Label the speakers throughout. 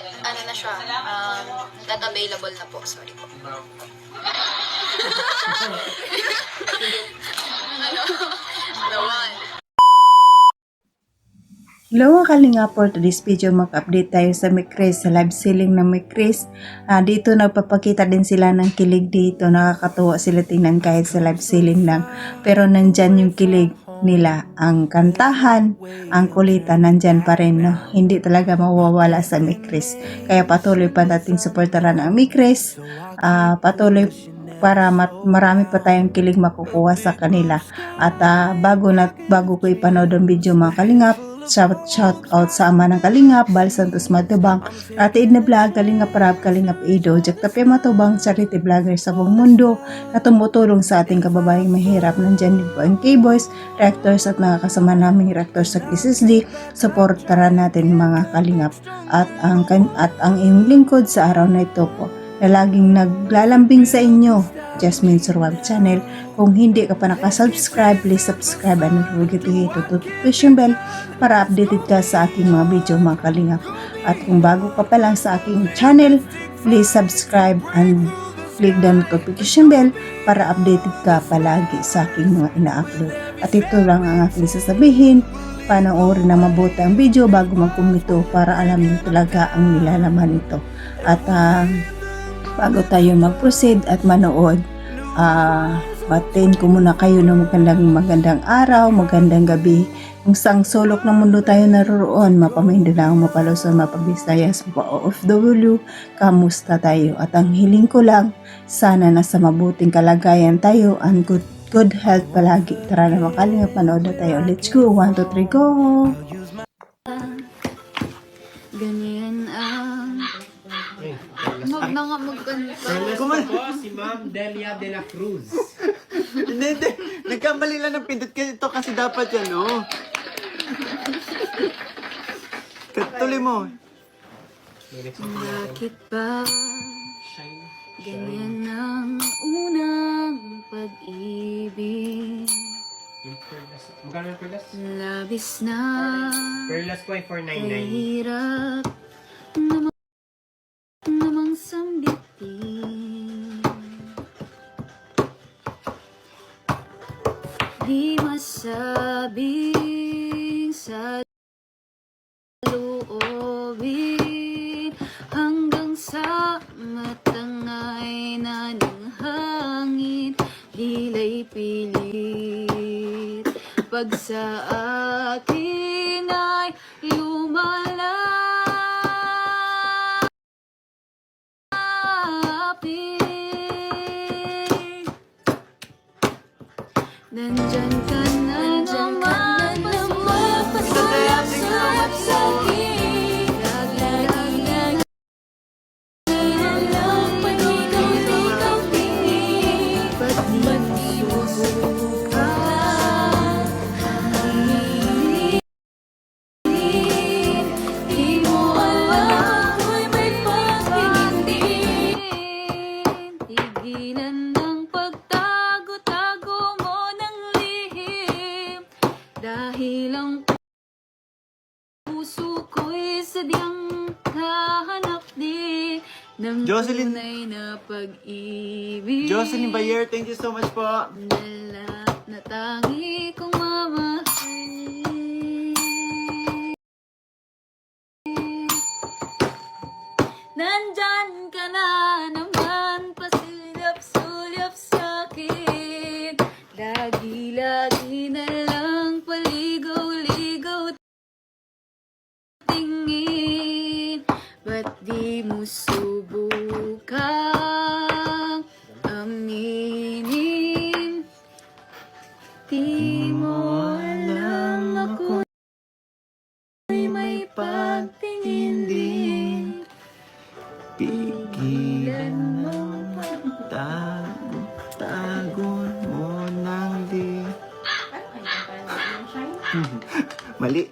Speaker 1: ano na siya, not available na po. Sorry po.
Speaker 2: Hello mga kalinga, for today's video mag-update tayo sa Mikris, sa live selling ng Mikris. Dito nagpapakita din sila ng kilig dito, nakakatuwa sila tingnan kahit sa live selling lang. Pero nandyan yung kilig nila, ang kantahan, ang kulitan, nandyan pa rin. No? Hindi talaga mawawala sa Mikris. Kaya patuloy pa nating supportaran ang Mikris, patuloy para marami pa tayong kilig makukuha sa kanila. At bago ko ipanood ang video mga kalingap, shout out sa ama ng Kalingap, Bal Santos Matubang, Ate Edna Vlog, Kalingap Rab, Kalingap Ido, Jack Tapia Matubang, charity vlogger sa buong mundo na tumutulong sa ating kababayang mahirap. Nandyan din po ang K-Boys, reactors at mga kasama naming reactors sa KSSD. Supportaran natin mga Kalingap at ang iyong lingkod sa araw na ito po na laging naglalambing sa inyo, Jasmine Survive Channel. Kung hindi ka pa nakasubscribe, please subscribe and don't forget to hit the notification bell para updated ka sa aking mga video mga kalingap. At kung bago ka pa lang sa aking channel, please subscribe and click the notification bell para updated ka palagi sa aking mga ina-upload. At ito lang ang aking sasabihin, panoorin na mabuti ang video bago magkumito para alam niyo talaga ang nilalaman nito. At bago tayo mag-proceed at manood, batiin ko muna kayo ng magandang araw, magandang gabi. Kung sang sulok ng mundo tayo naroon, mapamindanao, mapaluson, mapabisayas, mapa-OFW, kamusta tayo? At ang hiling ko lang, sana nasa mabuting kalagayan tayo and good health palagi. Tara na makalinga, panood na tayo. Let's go! 1, 2, 3, go!
Speaker 1: Ganyan ang magkanta.
Speaker 3: Po, si Ma'am Delia de la Cruz.
Speaker 4: Hindi. Nagkamali lang ng pindot ito kasi dapat yan, oh. Tuloy mo.
Speaker 1: Bakit ba ganyan ang unang pag-ibig?
Speaker 3: Magkano yung perlas?
Speaker 1: Labis na
Speaker 3: Perlas po ay 499.
Speaker 1: kahirap namang sambitin. Di masabing sa loobin hanggang sa matangay na ng hangin. Dila'y pilit pag sa akin ay lumalapit. Nandyan ka na naman, pasarap sa akin. Lagi na lang panigaw-ligaw tingin. Ba't di mo subukan? Di mo alam ko'y may pag-ibig. Tigilan ng pagtago-tago mo ng lihim. Dahil ang puso ko'y sadyang hahanap din ng
Speaker 4: Jocelyn.
Speaker 1: tunay na pag-ibig.
Speaker 4: Jocelyn Bayer, thank you so much po.
Speaker 1: Na tangi kong mamahalin. Nandyan ka na naman, pasilap-sulap sa'kin. Lagi-lagi na lang paligaw-ligaw tingin. Ba't di mo subukang aminin? Di mo alam ako'y may pagtingin din.
Speaker 4: Pigilan mo, tago mo nang di. Mali.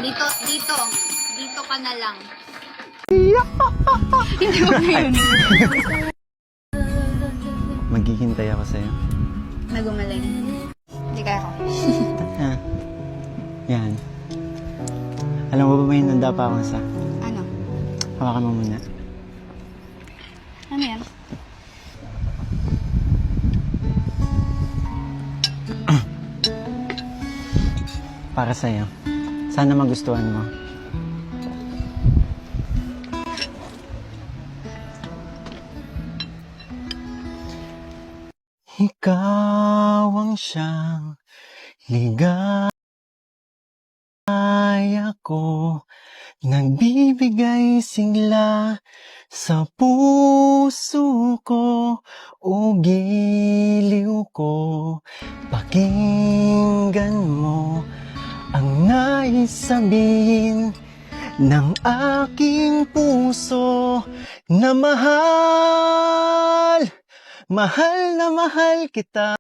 Speaker 1: Dito ka na lang.
Speaker 4: Maghihintay ako sa'yo.
Speaker 1: Nagumaling. Hindi kaya ko.
Speaker 4: Yan. Alam mo ba may nanda pa ako sa...
Speaker 1: Ano?
Speaker 4: Hawakan mo muna.
Speaker 1: Ano yan?
Speaker 4: Para sa'yo. Sana magustuhan mo. Ikaw ang siyang ligaya ko, nagbibigay sigla sa puso ko, o giliw ko. Pakinggan mo ang nais sabihin ng aking puso na mahal, mahal na mahal kita.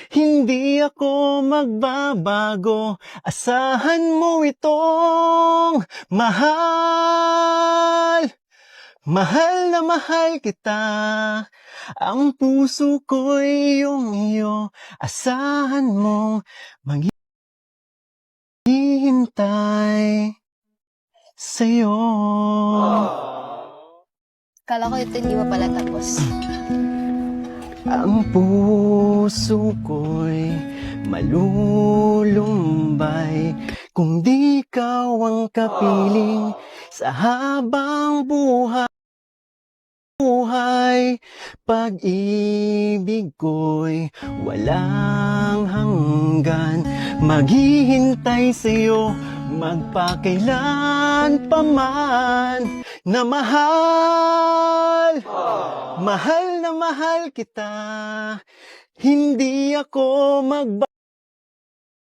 Speaker 4: Hindi ako magbabago, asahan mo itong mahal, mahal na mahal kita. Ang puso ko'y iyong iyo, asahan mong maghihintay sa'yo.
Speaker 1: Kala ko ito hindi mo pala tapos.
Speaker 4: Ang puso ko'y malulumbay kung di ikaw ang kapiling sa habang buhay. Pag-ibig ko'y walang hanggan, maghihintay sa'yo magpakailan pa man, na mahal, mahal na mahal kita. Hindi ako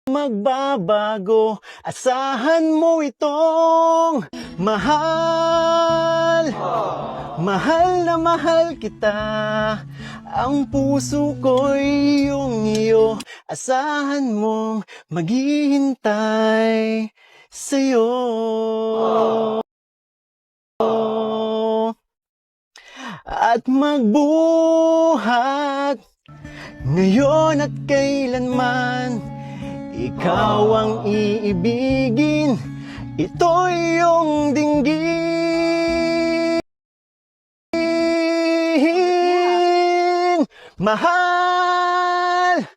Speaker 4: magbabago, asahan mo itong mahal, mahal na mahal kita. Ang puso ko'y iyong iyo, asahan mong maghihintay sa'yo. At magbuhat ngayon at kailanman, ikaw ang iibigin, ito'y iyong dinggin. Mahal,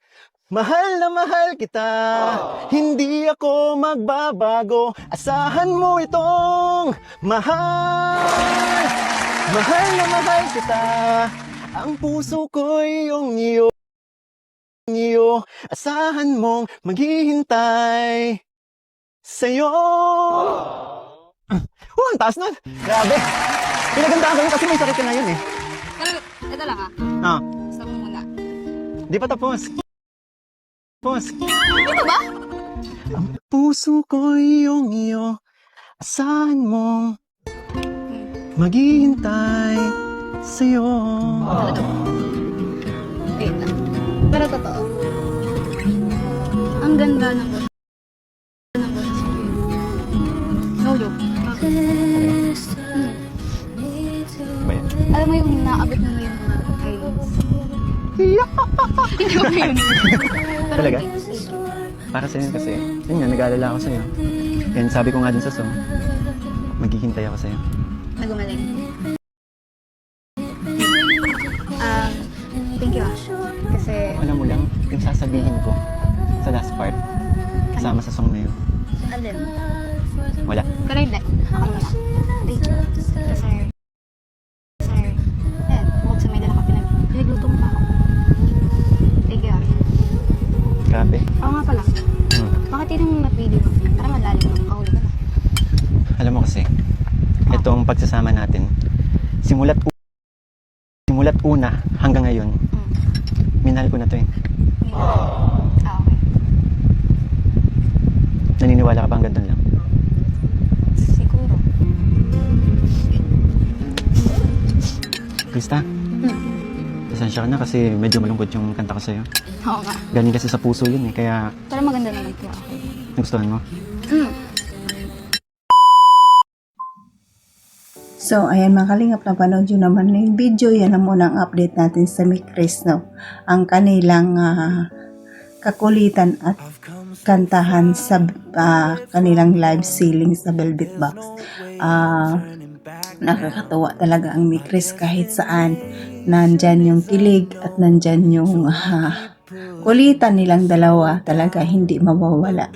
Speaker 4: mahal na mahal kita. Hindi ako magbabago, asahan mo itong mahal, mahal na mahal kita. Ang puso ko'y iyong iyo, asahan mong maghihintay sa'yo. Ang taas nun. Grabe. Pinagandaan ko yun kasi may sakit ka na yun eh.
Speaker 1: Ito lang ah.
Speaker 4: Ah,
Speaker 1: Gusto mo muna.
Speaker 4: di pa tapos.
Speaker 1: Ito ba?
Speaker 4: Ang puso ko'y iyong iyo, asahan mong maghihintay sa'yo.
Speaker 1: Wait lang. Pero totoo. Ang ganda ng boses. No joke. Alam mo yung naabot mo yung highlights. Hindi ko yun.
Speaker 4: Talaga? Para sa'yo yun kasi, yun nga, nag-aalala ako sa'yo. And sabi ko nga din sa song, maghihintay ako sa'yo.
Speaker 1: Nagumaling. Thank you ah. Kasi,
Speaker 4: Alam mo lang, yung sasabihin ko sa last part, kasama sa song na yun.
Speaker 1: alin?
Speaker 4: Wala.
Speaker 1: Pero hindi. Ako na. Thank you. Kasi, bukod sa may dala ka pinagluto mo pa ako. Thank you ah.
Speaker 4: Grabe.
Speaker 1: Oo nga pala. Bakit yun yung napili mo? Para malalim mo. Kahuli ka na.
Speaker 4: Alam mo kasi, itong pagsasama natin, simulat una hanggang ngayon, minahal ko na to eh.
Speaker 1: Okay.
Speaker 4: Naniniwala ka ba hanggang doon lang?
Speaker 1: Siguro.
Speaker 4: Krista, pasensya ka na kasi medyo malungkot yung kanta ko sa'yo.
Speaker 1: Oo nga.
Speaker 4: Galing kasi sa puso yun eh, kaya
Speaker 1: Pero maganda naman kaya okay.
Speaker 4: nagustuhan mo.
Speaker 2: So, ayan mga kalingap, napanood yun naman na yung video. Yan ang munang update natin sa Mikris, no? Ang kanilang kakulitan at kantahan sa kanilang live selling sa Velvet Box. Nakakatuwa talaga ang Mikris kahit saan. Nandyan yung kilig at nandyan yung kulitan nilang dalawa, talaga hindi mawawala.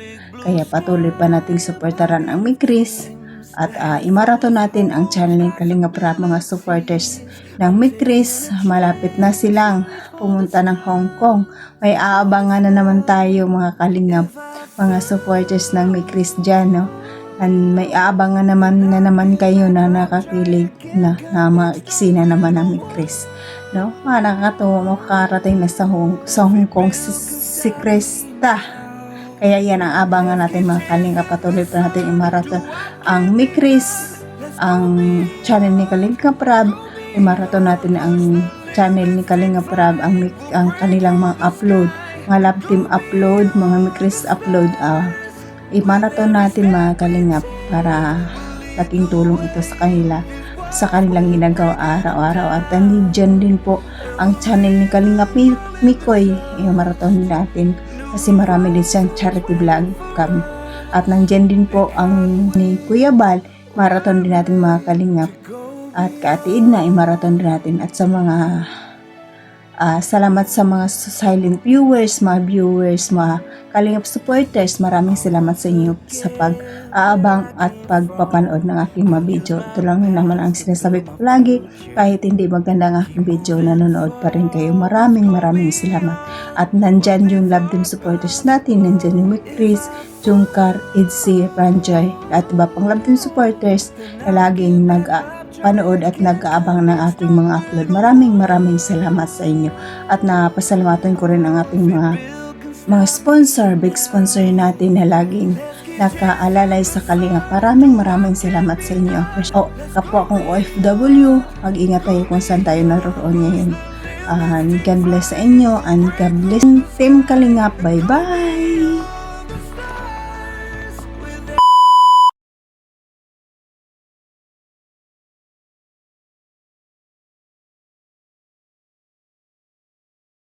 Speaker 2: Kaya patuloy pa nating suportaran ang Mikris at imaraton natin ang channel ng Kalingap Rap. Mga supporters ng Mikris, malapit na silang pumunta ng Hong Kong. May aabangan na naman tayo mga Kalingap, mga supporters ng Mikris dyan, no? And may aabangan naman kayo na nakakilig na mga eksena naman ng Mikris, no? Nakakatuwa, makarating na sa Hong Kong si Krista. Kaya yan ang abangan natin mga Kalingap. Patuloy pa natin i-marathon ang Mikris, ang channel ni Kalingap Rap. I-marathon natin ang channel ni Kalingap Rap, ang kanilang mga upload, mga Love Team upload, mga Mikris upload. I-marathon natin mga Kalingap para laking tulong ito sa kanila, sa kanilang ginagawa araw-araw. At nandiyan din po ang channel ni Kalingap Mikoy. I-marathon natin kasi marami din siyang charity vlog. At nandyan din po ang ni Kuya Bal. Marathon din natin mga Kalingap. At Kaatiid na i-marathon din natin. At sa mga salamat sa mga silent viewers, mga Kalingap supporters. Maraming salamat sa inyo sa pag-aabang at pagpapanood ng aking mga video. Ito lang naman ang sinasabi ko lagi. Kahit hindi maganda ang aking video, nanonood pa rin kayo. Maraming salamat. At nandyan yung Love Team supporters natin. Nandyan yung Mikris, Jungkar, Idsi, Ranjoy, at iba pang Love Team supporters na laging panood at nag-aabang ng ating mga upload. Maraming salamat sa inyo. At napasalamatan ko rin ang ating mga sponsor, big sponsor natin na laging nakaalalay sa Kalingap. Maraming salamat sa inyo. Kapwa kong OFW, mag-ingat tayo kung saan tayo naroon ngayon. God bless sa inyo and God bless Team Kalingap. Bye-bye!